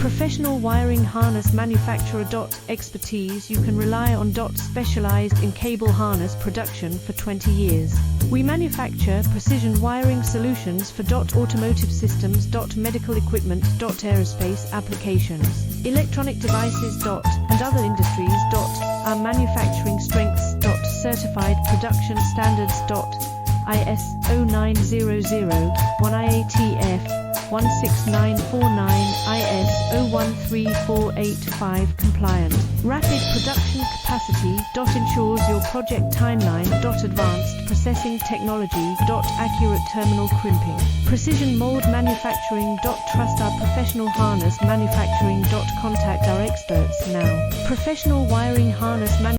Professional wiring harness manufacturer. Expertise. You can rely on. Specialized in cable harness production for 20 years. We manufacture precision wiring solutions for. Automotive systems. Medical equipment. Aerospace applications. Electronic devices. And other industries. Our manufacturing strengths. Certified production standards. ISO 9001 IATF 16949 ISO 13485 compliant. Rapid production capacity. Ensures your project timeline. Advanced processing technology. Accurate terminal crimping. Precision mold manufacturing. Trust our professional harness manufacturing. Contact our experts now. Professional wiring harness manufacturing.